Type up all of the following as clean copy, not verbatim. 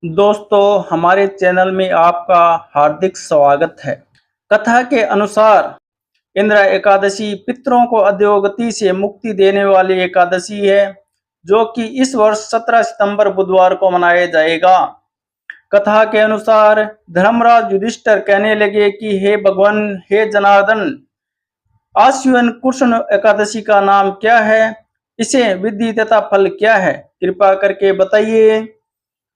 दोस्तों, हमारे चैनल में आपका हार्दिक स्वागत है। कथा के अनुसार इंद्र एकादशी पितरों को अधोगति से मुक्ति देने वाली एकादशी है, जो कि इस वर्ष 17 सितंबर बुधवार को मनाया जाएगा। कथा के अनुसार धर्मराज युधिष्ठिर कहने लगे कि हे भगवान, हे जनार्दन, आश्विन कृष्ण एकादशी का नाम क्या है? इसे विधि तथा फल क्या है? कृपा करके बताइए।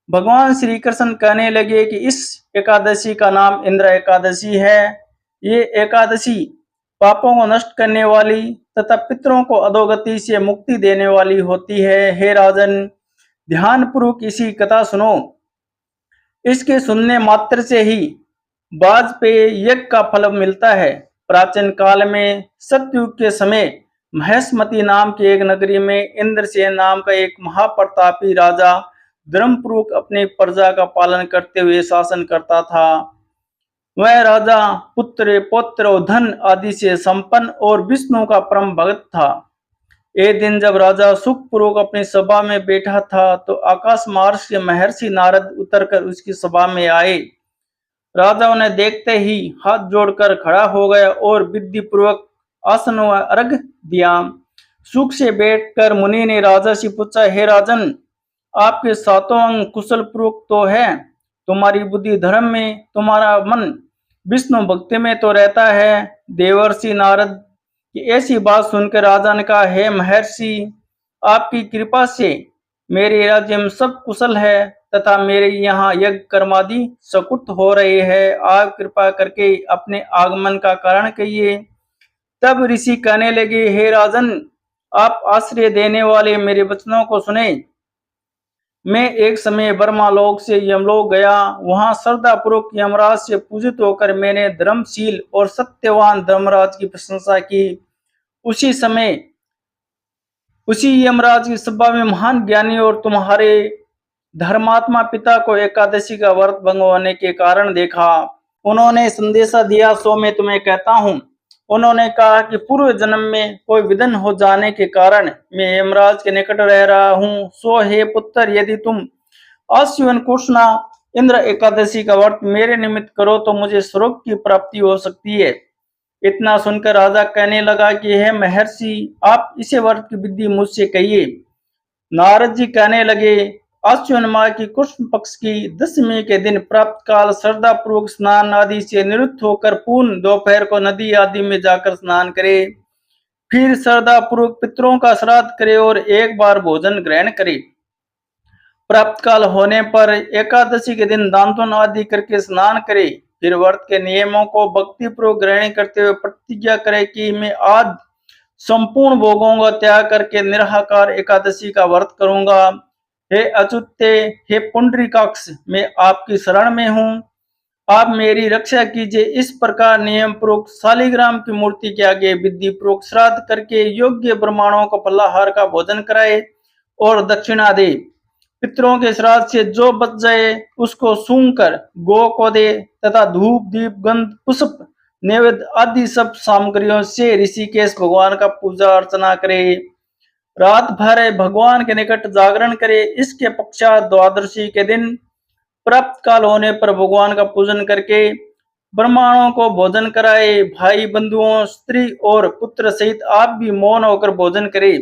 भगवान श्री कृष्ण कहने लगे कि इस एकादशी का नाम इंद्र एकादशी है। ये एकादशी पापों को नष्ट करने वाली तथा पितरों को अधोगति से मुक्ति देने वाली होती है। हे राजन, ध्यानपूर्वक इसी कथा सुनो। इसके सुनने मात्र से ही वाजपेयी यज्ञ का फल मिलता है। प्राचीन काल में सतयुग के समय महेशमती नाम की एक नगरी में इंद्रसेन नाम का एक महाप्रतापी राजा धर्मपूर्वक अपनी प्रजा का पालन करते हुए शासन करता था। वह राजा पुत्र, पौत्र और धन आदि से संपन्न और विष्णु का परम भक्त था। एक दिन जब राजा सुखपूर्वक अपनी सभा में बैठा था, तो आकाश मार्ग से महर्षि नारद उतरकर उसकी सभा में आए। राजा उन्हें देखते ही हाथ जोड़कर खड़ा हो गया और विधि पूर्वक आसन व अर्घ दिया। सुख से बैठकर मुनि ने राजा से पूछा, हे राजन, आपके सातों अंग कुशल पूर्वक तो है, तुम्हारी बुद्धि धर्म में, तुम्हारा मन विष्णु भक्ति में तो रहता है। देवर्षि नारद की ऐसी बात सुनकर राजा ने कहा, हे महर्षि, आपकी कृपा से मेरे राज्य में सब कुशल है तथा मेरे यहाँ यज्ञ कर्मादि सकुट हो रहे हैं। आप कृपा करके अपने आगमन का कारण कहिए। तब ऋषि कहने लगे, हे राजन, आप आश्रय देने वाले मेरे वचनों को सुने। मैं एक समय ब्रह्मालोक से यमलोक गया। वहां श्रद्धापूर्वक यमराज से पूजित होकर मैंने धर्मशील और सत्यवान धर्मराज की प्रशंसा की। उसी समय उसी यमराज की सभा में महान ज्ञानी और तुम्हारे धर्मात्मा पिता को एकादशी का व्रत भंग होने के कारण देखा। उन्होंने संदेशा दिया, सो मैं तुम्हें कहता हूँ। उन्होंने कहा कि पूर्व जन्म में कोई विघ्न हो जाने के कारण मैं यमराज के निकट रह रहा हूँ। सो हे पुत्र, यदि तुम आश्विन कृष्णा इंद्र एकादशी का व्रत मेरे निमित्त करो तो मुझे स्वर्ग की प्राप्ति हो सकती है। इतना सुनकर राजा कहने लगा कि हे महर्षि, आप इसे व्रत की विधि मुझसे कहिए। नारद जी कहने लगे, आश्विन माह की कृष्ण पक्ष की दशमी के दिन प्राप्त काल श्रद्धा पूर्वक स्नान आदि से निवृत्त होकर पूर्ण दोपहर को नदी आदि में जाकर स्नान करे। फिर श्रद्धा पूर्वक पितरों का श्राद्ध करे और एक बार भोजन ग्रहण करे। प्राप्त काल होने पर एकादशी के दिन दांतन आदि करके स्नान करे। फिर व्रत के नियमों को भक्ति पूर्वक ग्रहण करते हुए प्रतिज्ञा करे कि मैं आज संपूर्ण भोगों का त्याग करके निराहार एकादशी का व्रत करूंगा। हे अच्युते, हे पुंडरीकाक्ष, मैं आपकी शरण में हूँ, आप मेरी रक्षा कीजिए। इस प्रकार नियम पूर्वक शालिग्राम की मूर्ति के आगे विधि पूर्वक श्राद्ध करके योग्य ब्राह्मणों को फलाहार का भोजन कराए और दक्षिणा दे। पितरों के श्राद्ध से जो बच जाए उसको सूंघ कर गौ को दे तथा धूप, दीप, गंध, पुष्प, नैवेद्य आदि सब सामग्रियों से ऋषिकेश भगवान का पूजा अर्चना करे। रात भर भगवान के निकट जागरण करे। इसके पश्चात द्वादशी के दिन प्राप्त काल होने पर भगवान का पूजन करके ब्राह्मणों को भोजन कराए। भाई बंधुओं, स्त्री और पुत्र सहित आप भी मौन होकर भोजन करे।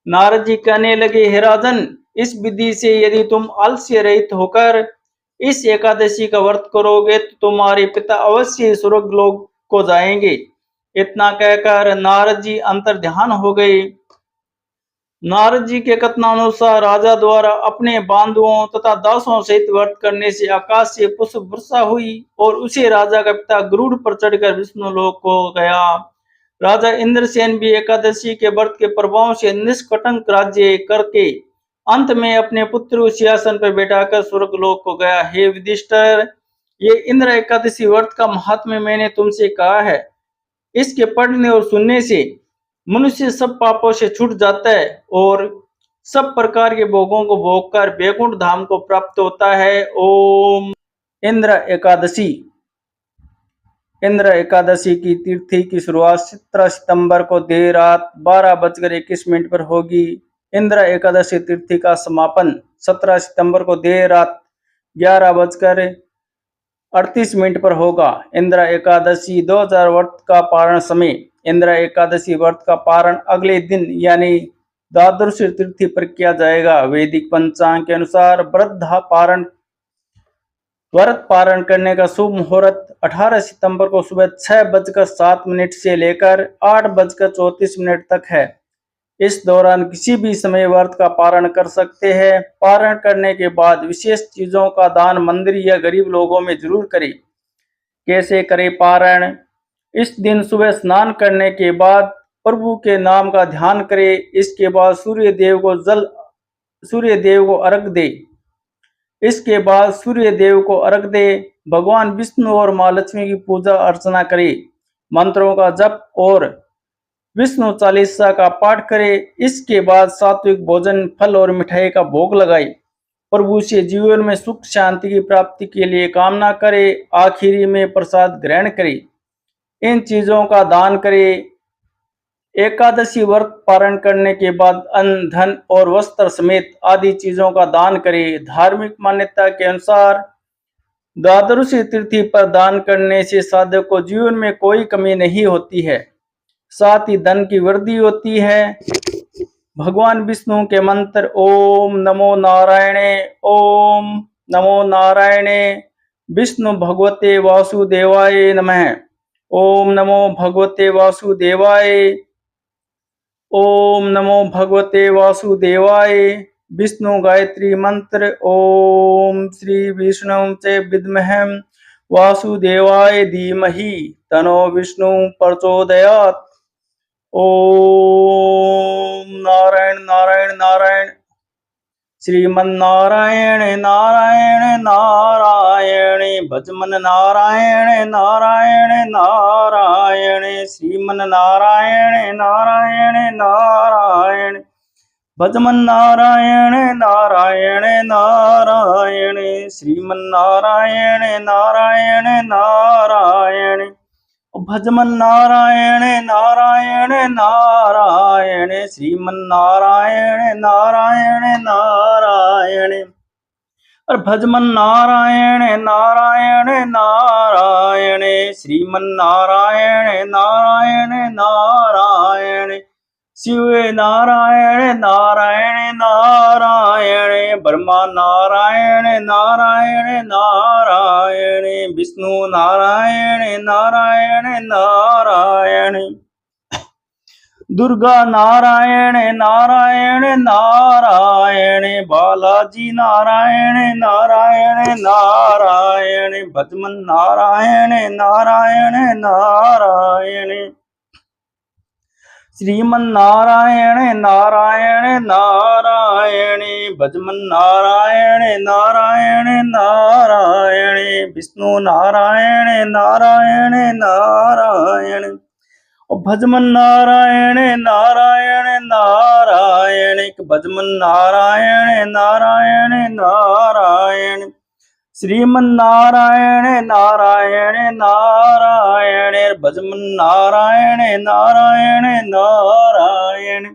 नारद जी कहने लगे, हे राजन, इस विधि से यदि तुम आलस्य रहित होकर इस एकादशी का व्रत करोगे तो तुम्हारे पिता अवश्य स्वर्ग लोक को जाएंगे। इतना कहकर नारद जी अंतर ध्यान हो गए। नारद जी के कथनानुसार राजा द्वारा अपने बांधुओं तथा दासों सहित व्रत करने से आकाश से पुष्प वर्षा हुई और उसे राजा का पिता गरुड़ पर चढ़कर विष्णु लोक को गया। राजा इंद्रसेन भी एकादशी के व्रत के प्रभाव से निष्कटंक राज्य करके अंत में अपने पुत्र सिंहासन पर बैठाकर स्वर्ग लोक को गया। हे युधिष्ठिर, ये इंद्र एकादशी व्रत का महात्म्य मैंने तुमसे कहा है। इसके पढ़ने और सुनने से मनुष्य सब पापों से छूट जाता है और सब प्रकार के भोगों को भोगकर वैकुंठ धाम को प्राप्त होता है। ओम। इंद्र एकादशी। इंद्र एकादशी की तिथि की शुरुआत 17 सितंबर को देर रात 12:21 पर होगी। इंद्र एकादशी तिथि का समापन 17 सितंबर को देर रात 11:38 पर होगा। इंदिरा एकादशी 2000 व्रत का पारण समय। इंदिरा एकादशी व्रत का पारण अगले दिन यानी द्वादश तिथि पर किया जाएगा। वैदिक पंचांग के अनुसार व्रत पारण करने का शुभ मुहूर्त 18 सितंबर को सुबह 6:07 से लेकर 8:34 तक है। इस दौरान किसी भी समय व्रत का पारण कर सकते हैं। पारण करने के बाद विशेष चीजों का दान मंदिर या गरीब लोगों में जरूर करें। कैसे करें पारण? इस दिन सुबह स्नान करने के बाद प्रभु के नाम का ध्यान करें। इसके बाद सूर्य देव को अर्घ दे। भगवान विष्णु और माँ लक्ष्मी की पूजा अर्चना करें। मंत्रों का जप और विष्णु चालीसा का पाठ करें। इसके बाद सात्विक भोजन, फल और मिठाई का भोग लगाएं। प्रभु से जीवन में सुख शांति की प्राप्ति के लिए कामना करें। आखिरी में प्रसाद ग्रहण करें। इन चीजों का दान करें। एकादशी व्रत पारण करने के बाद अन्न, धन और वस्त्र समेत आदि चीजों का दान करें। धार्मिक मान्यता के अनुसार द्वादशी तिथि पर दान करने से साधक को जीवन में कोई कमी नहीं होती है, साथ ही धन की वृद्धि होती है। भगवान विष्णु के मंत्र ओम नमो नारायणे, ओम नमो नारायणे, विष्णु भगवते वासुदेवाय नमः, ओम नमो भगवते वासुदेवाय, ओम नमो भगवते वासुदेवाय। विष्णु गायत्री मंत्र ओम श्री विष्णु च विद्महे वासुदेवाय धीमहि तनो विष्णु प्रचोदयात्। ओम नारायण नारायण नारायण, श्रीमन्नारायण नारायण नारायण, भजमन नारायण नारायण नारायण, श्रीमन्नारायण नारायण नारायण, भजमन नारायण नारायण नारायण, श्रीमन्नारायण नारायण नारायण, भजमन नारायण नारायण नारायण, श्रीमन्नारायण नारायण नारायण, और भजमन नारायण नारायण नारायण, श्रीमन्नारायण नारायण नारायण, शिव नारायण नारायण नारायण, ब्रह्मा नारायण नारायण नारायण, विष्णु नारायण नारायण नारायण, दुर्गा नारायण नारायण नारायण, बालाजी नारायण नारायण नारायण, भजमन नारायण नारायण नारायण, श्रीमन्नारायण नारायण नारायण, भजमन नारायण नारायण नारायण, विष्णु नारायण नारायण नारायण, भजमन नारायण नारायण नारायण, भजमन नारायण नारायण नारायण, श्रीमन्नारायण नारायण नारायण, भजमन नारायण नारायण नारायण,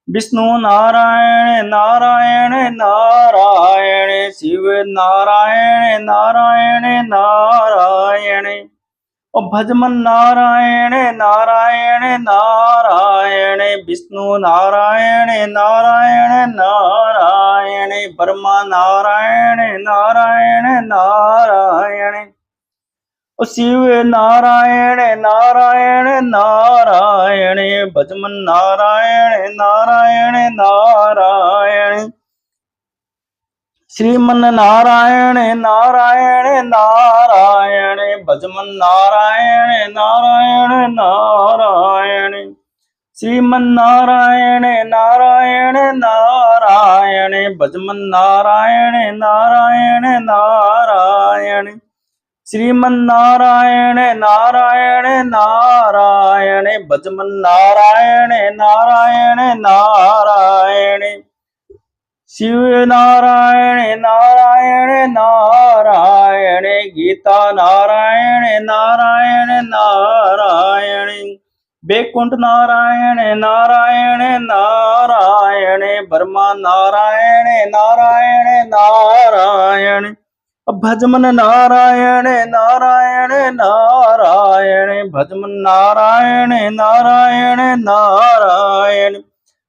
विष्णु नारायण नारायण नारायण, शिव नारायण नारायण नारायण, और भजमन नारायण नारायण नारायण, विष्णु नारायण नारायण नारायण, ब्रह्मा नारायण नारायण नारायण, और शिव नारायण नारायण नारायण, भजमन नारायण नारायण नारायण, श्रीमन्नारायण नारायण नारायण, भजमन नारायण नारायण नारायण, श्रीमन्नारायण नारायण नारायण, भजमन नारायण नारायण नारायण, श्रीमन्नारायण नारायण नारायण, भजमन नारायण नारायण नारायण, शिव नारायण नारायण नारायण, गीता नारायण नारायण नारायण, बैकुंठ नारायण नारायण नारायण, ब्रह्मा नारायण नारायण नारायण, भजमन नारायण नारायण नारायण, भजमन नारायण नारायण नारायण,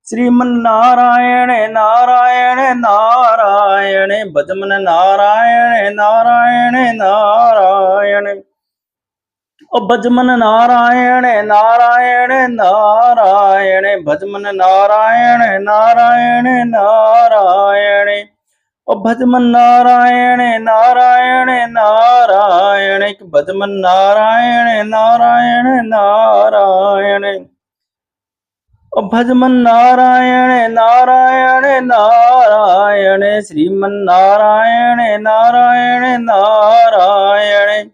श्रीमन नारायण नारायण नारायण, भजमन नारायण नारायण नारायण, भजमन नारायण नारायण नारायण, भजमन नारायण नारायण नारायण, भजमन नारायण नारायण नारायण, भजमन नारायण नारायण नारायण, भजमन नारायण नारायण नारायण, श्रीमन नारायण नारायण नारायण,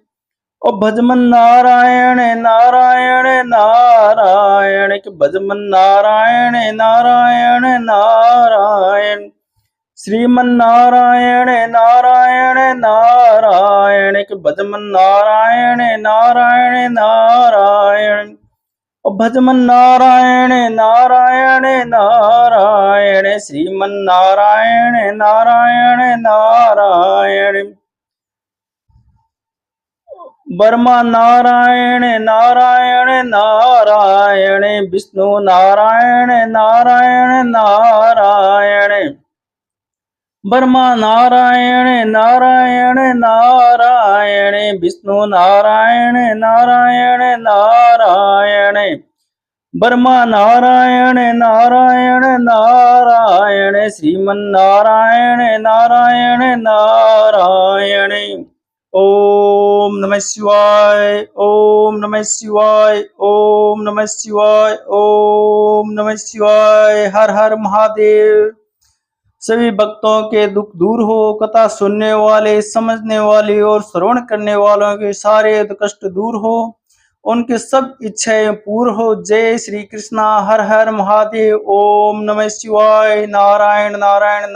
भजमन नारायण नारायण नारायण, भजमन नारायण नारायण नारायण, श्रीमन नारायण नारायण नारायण, भजमन नारायण नारायण नारायण, भजमन नारायण नारायण नारायण, श्रीमन नारायण नारायण नारायण, ब्रह्मा नारायण नारायण नारायण, विष्णु नारायण नारायण नारायण, ब्रह्मा नारायण नारायण नारायण, विष्णु नारायण नारायण नारायण, ब्रह्मा नारायण नारायण नारायण, श्रीमन नारायण नारायण नारायण। ओम नमः शिवाय, ओम नमः शिवाय, ओम नमः शिवाय, ओम नमः शिवाय। हर हर महादेव। सभी भक्तों के दुख दूर हो, कथा सुनने वाले, समझने वाले और श्रवण करने वालों के सारे कष्ट दूर हो, उनके सब इच्छाएं पूर्ण हो। जय श्री कृष्णा। हर हर महादेव। ओम नमः शिवाय। नारायण नारायण नारायण।